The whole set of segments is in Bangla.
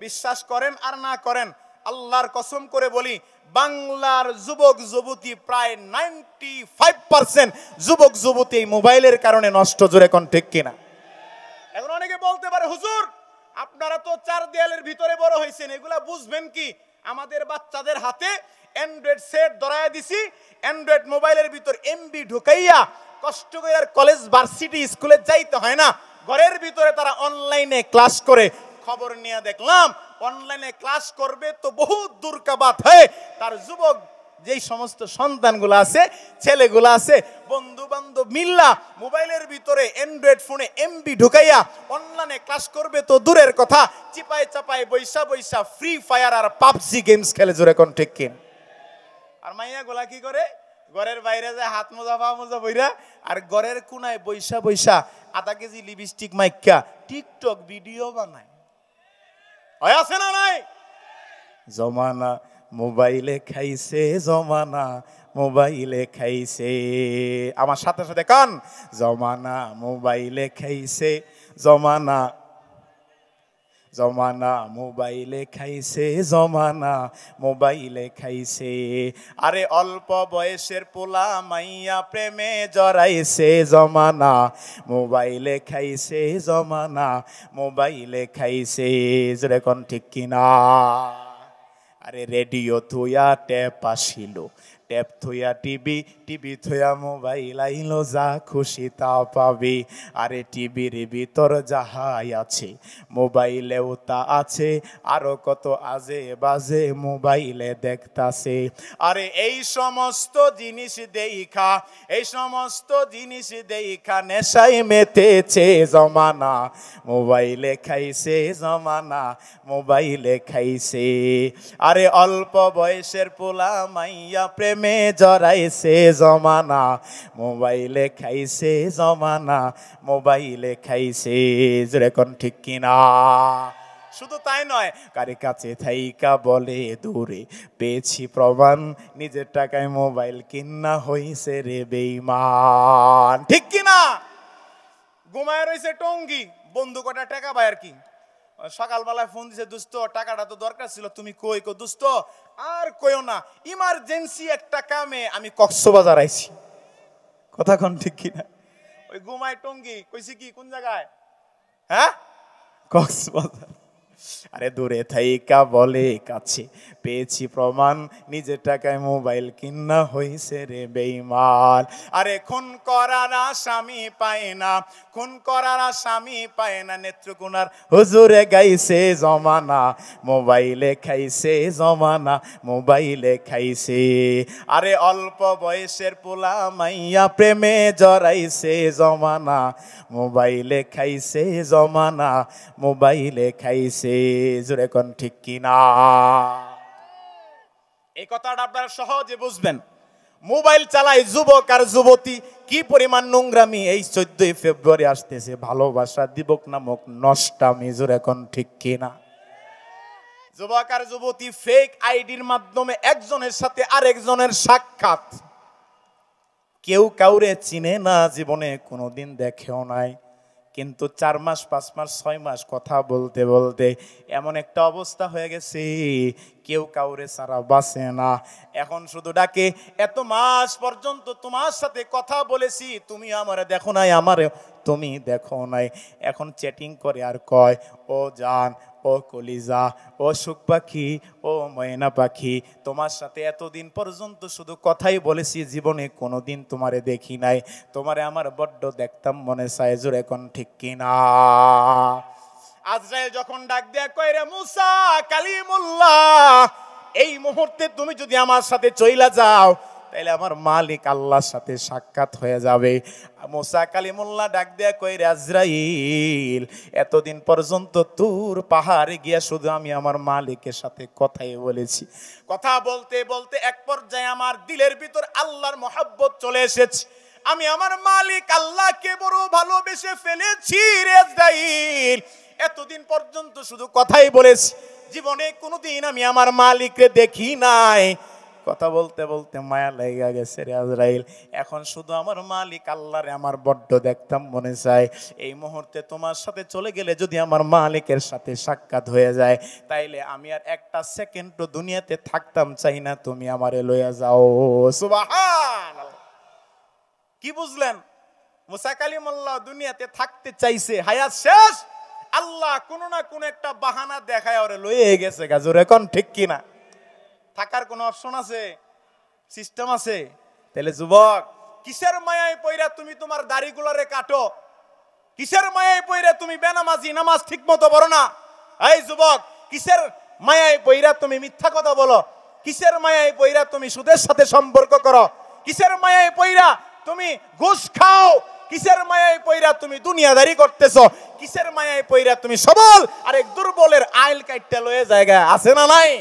বিশ্বাস করেন আর না করেন, আল্লাহর কসম করে বলি, বাংলার যুবক যুবতী প্রায় 95% যুবক যুবতী এই মোবাইলের কারণে নষ্ট। জোরে কোন ঠিক কিনা? এখন অনেকে বলতে পারে, হুজুর আপনারা তো চার দেয়ালের ভিতরে বড় হয়েছেন, এগুলা বুঝবেন কি? আমাদের বাচ্চাদের হাতে অ্যান্ড্রয়েড সেট ধরায় দিছি, অ্যান্ড্রয়েড মোবাইলের ভিতর এমবি ঢুকাইয়া কষ্ট করে আর কলেজ ভার্সিটি স্কুলে যাইতে হয় না, ঘরের ভিতরে তারা অনলাইনে ক্লাস করে। খবর নিয়ে দেখলাম অনলাইনে ক্লাস করবে তো বহুত দূর কা বাত হয়, তার যুবক যেই সমস্ত সন্তানগুলো আছে, ছেলেগুলো আছে, বন্ধু বান্ধব মিল্লা মোবাইলের ভিতরে অ্যান্ড্রয়েড ফোনে এমবি ঢুকাইয়া অনলাইনে ক্লাস করবে তো দূরের কথা, চিপায় চাপায় বৈশা বৈশা ফ্রি ফায়ার আর পাবজি গেমস খেলে। জোরে কোন ঠিক কিনা? আর মাইয়া গোলা কি করে? ঘরের বাইরে যায় হাত মোজা পা মোজা বইরা, আর ঘরের কোনায় বৈশা বৈশা আধা কেজি লিপস্টিক মাইকা টিকটক ভিডিও বানায়। হয় আছে না নাই? জমানা মোবাইলে খাইছে, জমানা মোবাইলে খাইছে। আমার সাথে সাথে কান, জমানা মোবাইলে খাইছে, জমানা জমানা মোবাইলে খাইছে, জমানা মোবাইলে খাইছে। আরে অল্প বয়সের পোলা মাইয়া প্রেমে জড়াইছে, জমানা মোবাইলে খাইছে, জমানা মোবাইলে খাইছে। যেরকম ঠিক কিনা? আরে রেডিও থুয়া ট্যাপ আসিল, ট্যাপ থুয়া টিভি, টিভি থুয়া মোবাইল আইলো, যা খুশি তা পাবি। আরে টিভির ভিতর যাহাই আছে মোবাইলেও তা আছে, আরো কত আজে বাজে মোবাইলে দেখতাছে। আরে এই সমস্ত জিনিস দেখা, এই সমস্ত জিনিস দেখা নেশায় মেতেছে, জমানা মোবাইলে খাইছে, জমানা মোবাইলে খাইছে। আরে অল্প বয়সের পোলা মাইয়া প্রেমে জড়াইছে, জমানা মোবাইলে খাইছে, জমানা মোবাইলে খাইছে। যেরকম ঠিক কিনা? শুধু তাই নয়, কারে কাছে থাইকা বলে দূরে পেয়েছি প্রমাণ, নিজের টাকায় মোবাইল কিনা হইছে রে বেঈমান। ঠিক কিনা? ঘুমায় রইছে টঙ্গি, বন্ধু কটা টাকা পায় আর কি, সকালবেলায় ফোন দিছে, দোস্ত টাকাটা তো দরকার ছিল, তুমি কই? কো দোস্ত আর কইও না, ইমার্জেন্সি একটা কামে আমি কক্সবাজার আইছি। কথা কোন ঠিক কিনা? ওই ঘুমায় টঙ্গি, কইছি কি কোন জায়গায়? হ্যাঁ, কক্সবাজার। আরে দূরে থাইকা বলে কাছে পেয়েছি প্রমাণ, নিজের টাকায় মোবাইল কিনা হইছে রে বেঈমান। আরে খুন করার আসামি পায় না, খুন করার আসামি পায় না, নেত্রকোনার হুজুরে গাইছে, জমানা মোবাইলে খাইছে, জমানা মোবাইলে খাইছে। আরে অল্প বয়সের পোলা মাইয়া প্রেমে জড়াইছে, জমানা মোবাইলে খাইছে, জমানা মোবাইলে খাইছে। জোরে কোন ঠিক কিনা? এই কথাটা আপনারা সহজে বুঝবেন। মোবাইল চালায় যুবক আর যুবতী, কি পরিমাণ নোংরামি। এই 14 ফেব্রুয়ারি আসতেছে, ভালোবাসা দিবস নামক নষ্টামি। জোরে কোন ঠিক কিনা? যুবক আর যুবতী ফেক আইডির মাধ্যমে একজনের সাথে আরেকজনের সাক্ষাৎ। কেউ কাউরে চিনে না, জীবনে কোনোদিন দেখেও নাই, কিন্তু 4 মাস 5 মাস 6 মাস কথা বলতে বলতে এমন একটা অবস্থা হয়ে গেছে, কেউ কাউরে ছাড়া বাঁচে না। এখন শুধু ডাকে, এত মাস পর্যন্ত তোমার সাথে কথা বলেছি, তুমি আমারে দেখো নাই, আমারে তুমি দেখো নাই। এখন চ্যাটিং করে আর কয়, ও জান, ও কলিজা, ও সুখ পাখি, ও ময়না পাখি, তোমার সাথে এতদিন পর্যন্ত শুধু কথাই বলেছি, জীবনে কোনোদিন তোমারে দেখি নাই, তোমারে আমার বড্ড দেখতাম মনে চায়। জোরে এখন ঠিক কিনা? আজরাইল যখন ডাক দেয়া কয়, রে মুসা কালিমুল্লাহ, এই মুহূর্তে তুমি যদি আমার সাথে চইলা যাও, তাইলে আমার মালিক আল্লাহর সাথে সাক্ষাৎ হয়ে যাবে। মুসা কালিমুল্লাহ ডাক দেয়া কই, রে আজরাইল, এতদিন পর্যন্ত তুর পাহাড়ে গিয়া শুধু আমি আমার মালিকের সাথে কথাই বলেছি। কথা বলতে বলতে এক পর্যায়ে আমার দিলের ভিতর আল্লাহর মহব্বত চলে এসেছে, আমি আমার মালিক আল্লাহকে বড় ভালোবেসে ফেলেছি রে আজরাইল। এতদিন পর্যন্ত শুধু কথাই বলেছি, জীবনে কোনোদিন আমি আমার মালিককে দেখি নাই। কথা বলতে বলতে মায়া লেগে গেছে রে আজরাইল। এখন শুধু আমার মালিক আল্লাহরে আমার বড্ড দেখতাম মনে চায়। এই মুহূর্তে তোমার সাথে চলে গেলে যদি আমার মালিকের সাথে সাক্ষাৎ হয়ে যায়, তাইলে আমি আর একটা সেকেন্ডও দুনিয়াতে থাকতাম চাই না, তুমি আমারে লইয়া যাও। সুবহানাল্লাহ। কি বুঝলেন? মুসা কালিমুল্লাহ দুনিয়াতে থাকতে চাইছে, হায়াত শেষ, আল্লাহ কোনো না কোনো একটা বাহানা দেখায় ওরে লইয়ে গেছে গাজুর। এখন ঠিক কিনা? থাকার কোনো অপশন আছে, সিস্টেম আছে? তাহলে যুবক, কিসের মায়ায় পইরা তুমি তোমার দাড়িগুলোরে কাটো? কিসের মায়ায় পইরা তুমি বেনামাজি, নামাজ ঠিক মতো পড়ো না? এই যুবক, কিসের মায়ায় পইরা তুমি মিথ্যা কথা বলো? কিসের মায়ায় পইরা তুমি সুদের সাথে সম্পর্ক করো? কিসের মায়ায় পইরা তুমি ঘুষ খাও? কিসের মায়ায় পইরা তুমি দুনিয়াদারি করতেছো? কিসের মায়ায় পইরা তুমি সবল আরেক দুর্বলের আইল কাটতে লয়ে জায়গা আছে না নাই?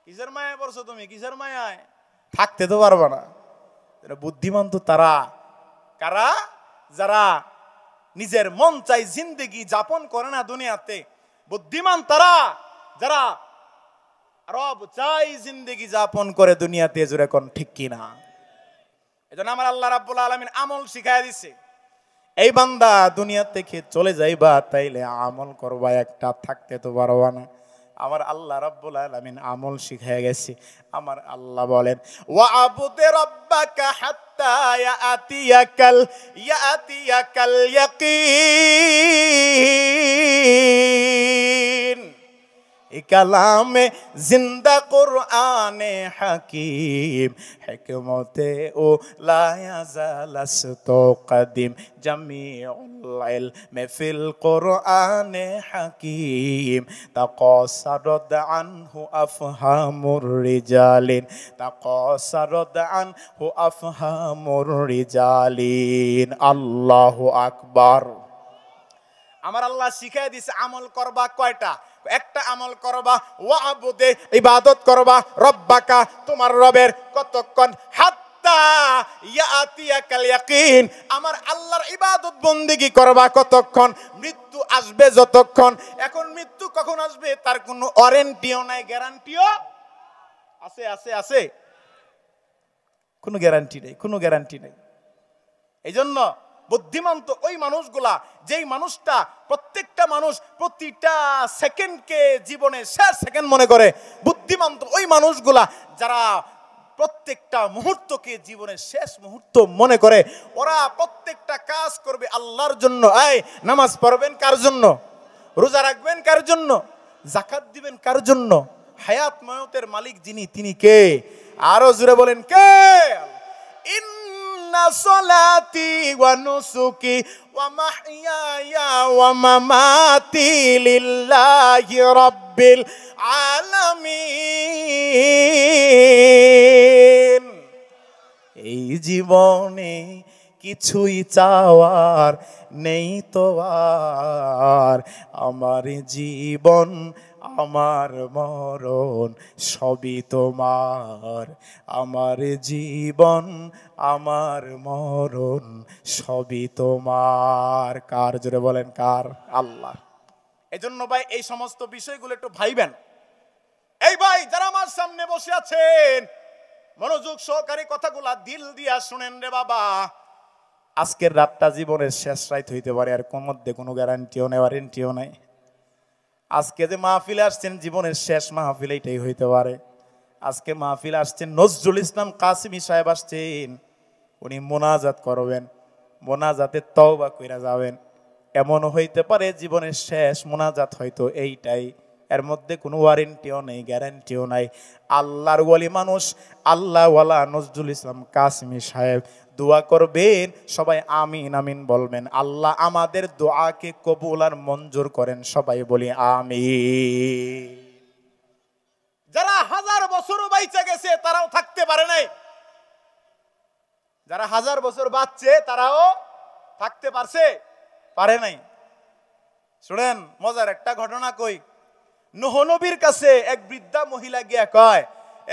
কিসের মায়ায় পড়ছো তুমি? কিসের মায়ায়? থাকতে তো পারবা না। বুদ্ধিমান তো তারা কারা, যারা নিজের মন চাই জিন্দেগি যাপন করে না দুনিয়াতে। বুদ্ধিমান তারা যারা রব চাই জিন্দেগি যাপন করে দুনিয়াতে। জোরে কোন ঠিক কিনা? এজন্য আমার আল্লাহ রাব্বুল আলামিন আমল শিখায় দিছে। এই বান্দা দুনিয়া থেকে চলে যাইবা, তাইলে আমল করবা, একটা থাকতে তো পারবা না। আমার আল্লাহ রাব্বুল আলামিন আমল শিখায় গেছে। আমার আল্লাহ বলেন, ওয়া'বুদ রাব্বাকা হাত্তা ইয়াতিয়াকাল ইয়াকিন। কালামে জিন্দা কুরআনে হাকিম, হিকমতে ও লা ইয়াজালাস্তু কদিম, জামিউল ইলমি ফিল কুরআনে হাকিম, তাকাসারদ আনহু আফহামুর রিজালিন, তাকাসারদ আনহু আফহামুর রিজালিন। আল্লাহু আকবার। আমার আল্লাহ শিখাই দিছে আমল করবা কয়টা? একটা আমল করবা, ওয়া'বুদে ইবাদত করবা, রব্বাকা তোমার রবের, কতক্ষণ? হাত্তা ইয়াতিয়াকাল ইয়াকিন, আমার আল্লাহর ইবাদত বন্দেগী করবা কতক্ষণ? মৃত্যু আসবে যতক্ষণ। এখন মৃত্যু কখন আসবে তার কোনো ওয়ারেন্টিও নাই, গ্যারান্টিও আছে? আছে আছে? কোনো গ্যারান্টি নেই, কোনো গ্যারান্টি নেই। এই জন্য বুদ্ধিমান তো ওই মানুষগুলা, যেই মানুষটা প্রত্যেকটা মানুষ প্রতিটা সেকেন্ডকে জীবনে শেষ সেকেন্ড মনে করে। বুদ্ধিমান তো ওই মানুষগুলা যারা প্রত্যেকটা মুহূর্তকে জীবনের শেষ মুহূর্ত মনে করে। ওরা প্রত্যেকটা কাজ করবে আল্লাহর জন্য। এই নামাজ পড়বেন কার জন্য? রোজা রাখবেন কার জন্য? যাকাত দিবেন কার জন্য? হায়াত মায়াতের মালিক যিনি, তিনি কে? আরো জোরে বলেন কে? ইন্না সলাতি ওয়া নুসুকি ওয়া মাহইয়ায়া ওয়া মামাতি লিল্লাহি রাব্বিল আলামিন। এই জীবনে কিছুই চাওয়ার নেই তো আর, আমার জীবন আমার মরণ সবই তোমার, আমার জীবন আমার মরণ সবই তোমার। কার? জোরে বলেন কার? আল্লাহ। এজন্য ভাই এই সমস্ত বিষয়গুলো একটু ভাইবেন। এই ভাই যারা আমার সামনে বসে আছেন, মনোযোগ সহকারে কথাগুলা দিল দিয়া শুনেন রে বাবা। আজকের রাতটা জীবনের শেষ রাত হইতে পারে, আর কোন মধ্যে কোনো গ্যারান্টিও নেই, ওয়ারেন্টিও নাই। আজকে যে মাহফিলে আসছেন জীবনের শেষ মাহফিল এইটাই হইতে পারে। আজকে মাহফিল আসছেন নজরুল ইসলাম কাসিমি সাহেব আসছেন, উনি মোনাজাত করবেন, মোনাজাতে তওবা কইরা যাবেন। এমনও হইতে পারে জীবনের শেষ মোনাজাত হয়তো এইটাই, এর মধ্যে কোনো ওয়ারেন্টিও নেই, গ্যারান্টিও নাই। আল্লাহর ওয়ালি মানুষ, আল্লাহওয়ালা নজরুল ইসলাম কাসিমি সাহেব দোয়া করবেন, সবাই আমিন আমিন বলবেন। আল্লাহ আমাদের দোয়াকে কবুল আর মঞ্জুর করেন, সবাই বলি আমিন। যারা 1000 বছরও বাইচা গেছে তারাও থাকতে পারে নাই, যারা 1000 বছর বাঁচছে তারাও থাকতে পারে নাই। শুনেন মজার একটা ঘটনা কই। নূহ নবীর কাছে এক বৃদ্ধা মহিলা গিয়া কয়,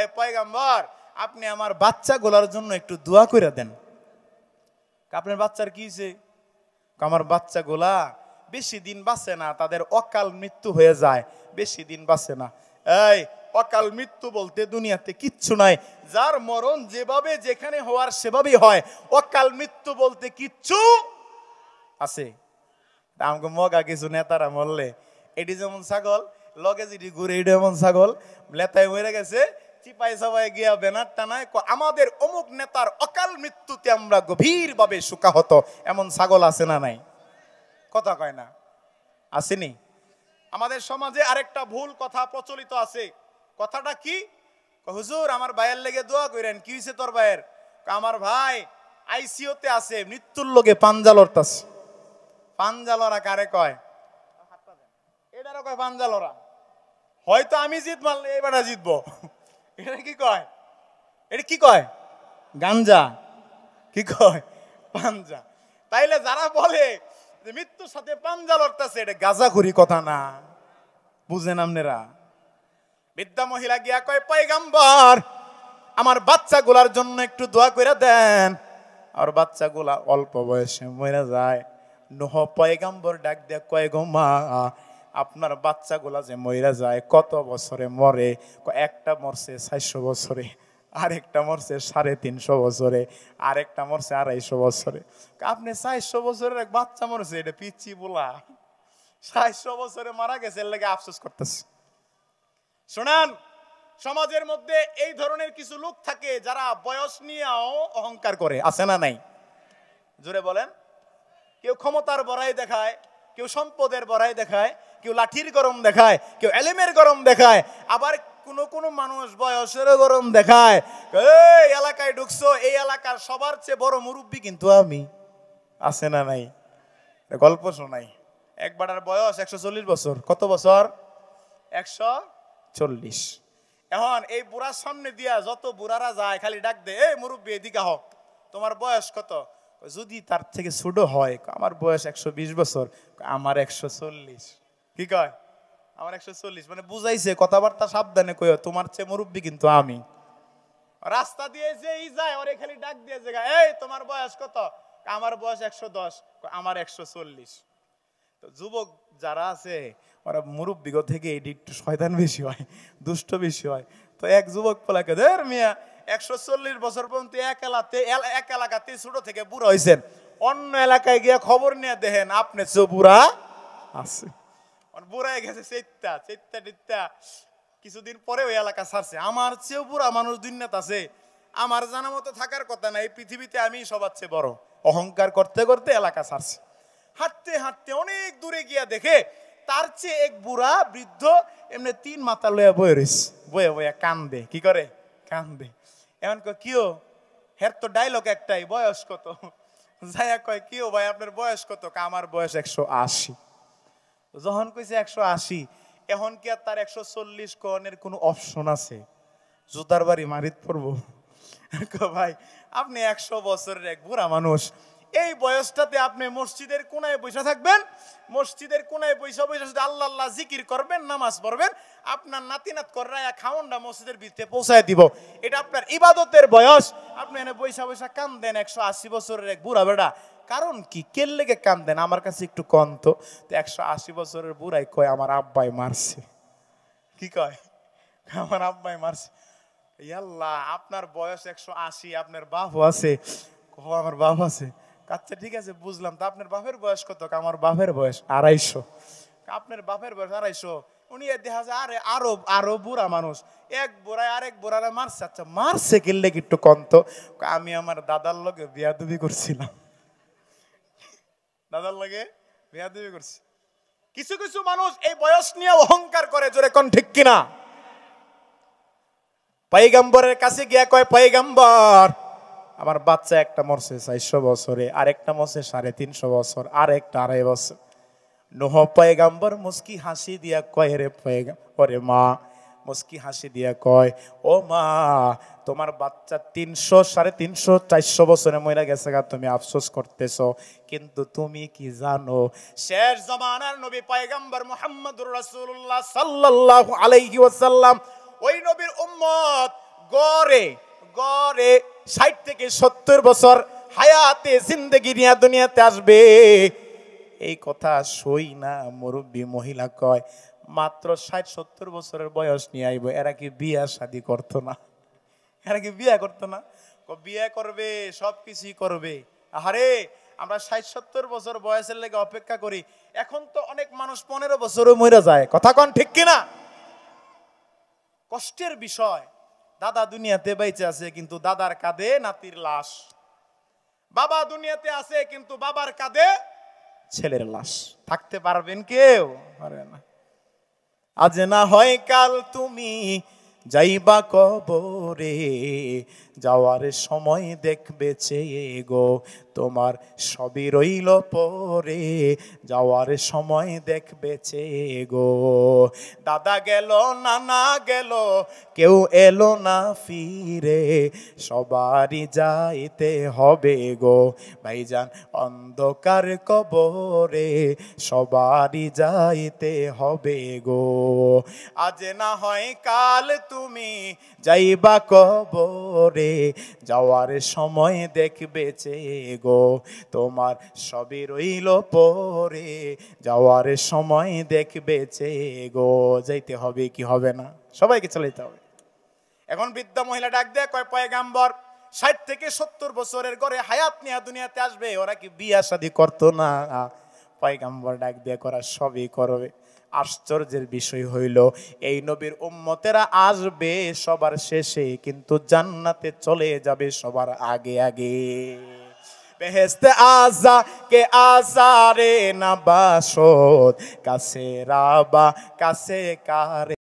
এ পয়গম্বর, আপনি আমার বাচ্চাগুলোর জন্য একটু দোয়া করে দেন। আপনার বাচ্চার কি হয়েছে? আমার বাচ্চাগুলা বেশি দিন বাঁচে না, তাদের অকাল মৃত্যু হয়ে যায়, বেশি দিন বাঁচে না। এই অকাল মৃত্যু বলতে দুনিয়াতে কিচ্ছু নাই। যার মরণ যেভাবে যেখানে হওয়ার সেভাবেই হয়। অকাল মৃত্যু বলতে কিচ্ছু আছে? আমাকে মগা কিছু নেতারা মরলে এটি যেমন ছাগল, লগে যেটি ঘুরে এটি এমন ছাগল, লেতায় মরে গেছে, চিপাই চাপাই গিয়া ব্যানার টানায় আমাদের অমুক নেতার অকাল মৃত্যুতে আমরা গভীর ভাবে শোকাহত, এমন ছাগল আছে না নাই? কথা কয় না, আসেনি? আমাদের সমাজে আরেকটা ভুল কথা প্রচলিত আছে। কথাটা কি? হুজুর আমার ভাইয়ের লেগে দোয়া করেন। কি হয়েছে তোর ভাইয়ের? আমার ভাই আইসিইউতে আছে, মৃত্যুর লোকে পাঞ্জা লড়তাছে। পাঞ্জা লড়া কারে কয়? এটারও কয় পাঞ্জা লড়া। হয়তো আমি জিত মারলে এবার জিতবো, এটা কি কয়? এটা কি কয়? গাঞ্জা। কি কয়? পাঞ্জা। তাইলে যারা বলে যে মৃত্যুর সাথে পাঞ্জা লড়তেছে, এটা গাঁজাখুরি কথা না, বুঝেন আপনারা? বৃদ্ধা মহিলা গিয়া কয়, পয়গম্বর আমার বাচ্চাগুলার জন্য একটু দোয়া করে দেন। আর বাচ্চাগুলা অল্প বয়সে মরে যায়। নূহ পয়গম্বর ডাক দেয়া কয়, গো মা আপনার বাচ্চাগুলা যে মরে যায় কত বছরে মরে? একটা মরছে 400 বছরে, আরেকটা মরছে 350 বছরে, আরেকটা মরছে 250 বছরে। আপনি 400 বছরের এক বাচ্চা মরছে, এটা পিচ্ছি বলা? 400 বছরে মারা গেছে, এর লাগে আফসোস করতেছে। শোনান, সমাজের মধ্যে এই ধরনের কিছু লোক থাকে যারা বয়স নিয়েও অহংকার করে, আছে না নাই? জোরে বলেন। কেউ ক্ষমতার বড়াই দেখায়, কেউ সম্পদের বড়াই দেখায়, কেউ লাঠির গরম দেখায়, কেউ এলেমের গরম দেখায়, আবার কোন মানুষ বয়সেরও গরম দেখায়। এই এলাকায় ঢুকছো, এই এলাকার সবার চেয়ে বড় মুরব্বী কিন্তু আমি, আছে না নাই? গল্প শোনাই। একবারের বয়স 140 বছর। কত বছর? 140। এখন এই বুড়ার সামনে দিয়া যত বুড়ারা যায় খালি ডাক দে, এই মুরব্বী এদিকে হোক, তোমার বয়স কত? যদি তার থেকে ছোট হয়, আমার বয়স 120 বছর, আমার 140। কি কয়? আমার 140। মানে বুঝাইছে কথাবার্তা সাবধানে কইও, তোমার চেয়ে মুরব্বী কিন্তু আমি। রাস্তা দিয়ে যেই যায় ওরে খালি ডাক দিয়ে জায়গা, এই তোমার বয়স কত? আমার বয়স 110, আমার 140। তো যুবক যারা আছে ওরা মুরব্বী থেকে এটি একটু শয়তান বেশি হয়, দুষ্ট বেশি হয়। তো এক যুবক পোলাকে, ধর মিয়া 140 বছর পর্যন্ত এক এলাকাতে ছোট থেকে বুড়া হয়েছেন, অন্য এলাকায় গিয়ে খবর নিয়ে দেখেন আপনি চেয়ে বুড়া আছে। বুড়ায় গেছে চেত্যা কিছুদিন পরে ওই এলাকা ছাড়ছে। আমার চেয়েও বুড়া মানুষ দুনিয়াতে আছে, আমার জানা মতো থাকার কথা না, এই পৃথিবীতে আমি সবার চেয়ে বড়। অহংকার করতে করতে এলাকা ছাড়ছে। হাঁটতে হাঁটতে অনেক দূরে গিয়া দেখে তার চেয়ে এক বুড়া বৃদ্ধ এমনি 3 মাথা লইয়া বয়ে রয়েছে, বয়ে বয়ে কান্দে। কি করে? কান্দে। এমন কয়, কিও? হের তো ডায়লগ একটাই, বয়স কত? যাইয়া কয়, কিও ভাই আপনার বয়স কত? আমার বয়স 180। যখন কইছে 180, এখন কি আর তার 140 কনের কোনো অপশন আছে? জুতার বাড়ি মারিত পড়বো? ভাই আপনি 100 বছরের এক বুড়া মানুষ, এই বয়সটাতে আপনি মসজিদের কোনায় বসে থাকবেন, মসজিদের কোনায় বসে বসে আল্লাহ আল্লাহ জিকির করবেন, নামাজ পড়বেন, আপনার নাতিনাত কররায়া খাওনটা মসজিদের ভিতরে পৌঁছায় দিব, এটা আপনার ইবাদতের বয়স। আপনি এনে বৈশা বৈশা কান্দেন 180 বছরের এক বুড়া বেড়া, কারণ কি? কেন লেগে কান্দেন আমার কাছে একটু কন্ত। তো 180 বছরের বুড়াই কয়, আমার আব্বাই মারছে। কি কয়? আমার আব্বাই মারছে। আল্লাহ, আপনার বয়স 180, আপনার বাপও আছে? আমার বাপ আছে। আচ্ছা ঠিক আছে বুঝলাম, তা আপনার বাপের বয়স কত? আমার বাপের বয়স 250। আপনার বাপের বয়স 250, উনি দেখা যায় আরো বুড়া মানুষ, এক বুড়ায় আরেক বুড়ারা মারছে। আচ্ছা মারছে কিনলে একটু কন্ত? আমি আমার দাদার লগে বিয়াদবি করছিলাম, দাদার লগে বিয়াদবি করছি। কিছু কিছু মানুষ এই বয়স নিয়ে অহংকার করে, জোরে কোন ঠিক কিনা? পয়গম্বরের কাছে গিয়া কয়, পয়গম্বর আমার বাচ্চা একটা মরছে 400 বছরে, আরেকটা মরছে 350 বছর, আরেকটা 2.5 বছর। নূহ পয়গম্বর মুস্কি হাসি দিয়া কয়, রে পয়গম্বর, ওরে মা, মুস্কি হাসি দিয়া কয়, ও মা তোমার বাচ্চা 300, 350, 400 বছরে মরে গেছে, তুমি আফসোস করতেছো, কিন্তু তুমি কি জানো শেষ জামানার নবী পয়গম্বর মুহাম্মদুর রাসূলুল্লাহ সাল্লাল্লাহু আলাইহি ওয়াসাল্লাম, ওই নবীর উম্মত গড়ে গড়ে 60 থেকে 70 বছর হায়াতে জিন্দেগি নিয়ে দুনিয়াতে আসবে। এই কথা সই না? মুরব্বী মহিলা কয়, মাত্র 60-70 বছরের বয়স নিয়ে আইব, এরা কি বিয়া শাদী করতো না? এরা কি বিয়া করতো না? বিয়ে করবে, সবকিছুই করবে। আরে আমরা 60-70 বছর বয়সের লেগে অপেক্ষা করি, এখন তো অনেক মানুষ 15 বছরও মরে যায়। কথা কন ঠিক কিনা? কষ্টের বিষয়। দাদা দুনিয়াতে বেঁচে আছে কিন্তু দাদার কাঁধে নাতির লাশ, বাবা দুনিয়াতে আছে কিন্তু বাবার কাঁধে ছেলের লাশ। থাকতে পারবেন কেউ? পারবে না। আজ না হয় কাল তুমি যাইবা কবরে, যাওয়ার সময় দেখবে চেয়ে গো তোমার সবই রইল পরে, যাওয়ার সময় দেখবে চেয়ে গো। দাদা গেল, নানা গেল, কেউ এলো না ফিরে, সবারই যাইতে হবে গো ভাইজান অন্ধকার কবরে, সবারই যাইতে হবে গো। আজ না হয় কাল তুমি যাইবা কবরে, যাওয়ার সময় দেখবে চেয়ে গো তোমার সবই রইল পরে, যাওয়ার সময় দেখবে চেয়ে গো। যাইতে হবে কি হবে না? সবাইকে চলে যেতে হবে। এখন বৃদ্ধা মহিলা ডাক দেয়, কয় পয়গাম্বর 60 থেকে 70 বছরের ঘরে হায়াত নিয়ে দুনিয়াতে আসবে, ওরা কি বিয়া শাদী করতো না? পয়গাম্বর ডাক দিয়ে করা সবই করবে। আশ্চর্যের বিষয় হইল এই নবীর উম্মতেরা আসবে সবার শেষে, কিন্তু জান্নাতে চলে যাবে সবার আগে আগে। বেহেশতে আজা কে আজারে না বাসত, কাছে রাবা কাছে কারে।